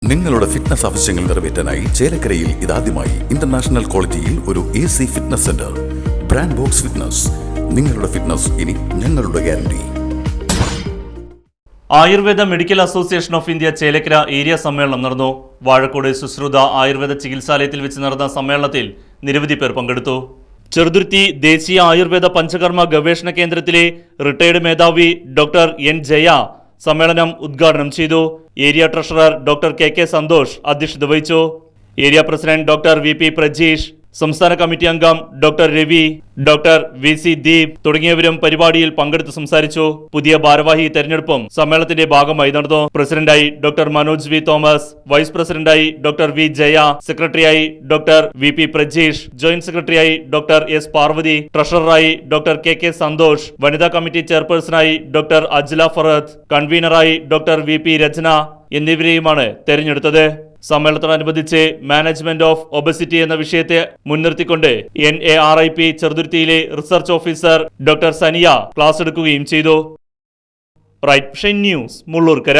നിങ്ങളുടെ ഫിറ്റ്നസ് ആവശ്യങ്ങൾ നിറവേറ്റാനായി ചേലക്കരയിൽ ഇതാദ്യമായി ഇന്റർനാഷണൽ ക്വാളിറ്റിയിൽ ഒരു AC fitness centre. Brand box fitness. നിങ്ങളുടെ ഫിറ്റ്നസ് ഇനി ഞങ്ങളുടെ guarantee. Ayurveda medical association of India Chelakkara area സമ്മേളനം നടന്നു. വാഴക്കോട് സുശ്രുത ആയുർവേദ ചികിത്സാലയത്തിൽ വെച്ച് നടന്ന സമ്മേളനത്തിൽ നിരവധി പേർ പങ്കെടുത്തു. ചെറുതുരുത്തി ദേശീയ ആയുർവേദ പഞ്ചകർമ്മ ഗവേഷണ കേന്ദ്രത്തിലെ റിട്ടയർഡ് മേധാവി ഡോക്ടർ N. ജയ സമ്മേളനം ഉദ്ഘാടനം ചെയ്തു. Area treasurer doctor KK Santhosh അധ്യക്ഷത വഹിച്ചു. Area president doctor VP Prajeesh, സംസ്ഥാന കമ്മിറ്റി അംഗം doctor Ravi, doctor VC Deep തുടങ്ങിയവരും പരിപാടിയിൽ പങ്കെടുത്ത് സംസാരിച്ചു. പുതിയ ഭാരവാഹി തെരഞ്ഞെടുപ്പും സമ്മേളനത്തിന്റെ ഭാഗമായി നടന്നു. പ്രസിഡന്റായി doctor Manoj V. Thomas, vice പ്രസിഡന്റായി ഡോക്ടർ V. ജയ, സെക്രട്ടറിയായി ഡോക്ടർ VP പ്രജീഷ്, ജോയിന്റ് സെക്രട്ടറിയായി ഡോക്ടർ S. പാർവതി, ട്രഷററായി ഡോക്ടർ KK സന്തോഷ്, വനിതാ കമ്മിറ്റി ചെയർപേഴ്സണായി ഡോക്ടർ അജ്ല ഫറത്ത്, കൺവീനറായി ഡോക്ടർ VP രചന എന്നിവരെയുമാണ് തെരഞ്ഞെടുത്തത്. സമ്മേളനത്തോടനുബന്ധിച്ച് മാനേജ്മെന്റ് ഓഫ് ഒബസിറ്റി എന്ന വിഷയത്തെ മുൻനിർത്തിക്കൊണ്ട് NARIP ചെറുതുരുത്തിയിലെ research officer doctor Saniya class എടുക്കുകയും ചെയ്തു. Right news Mullurkara.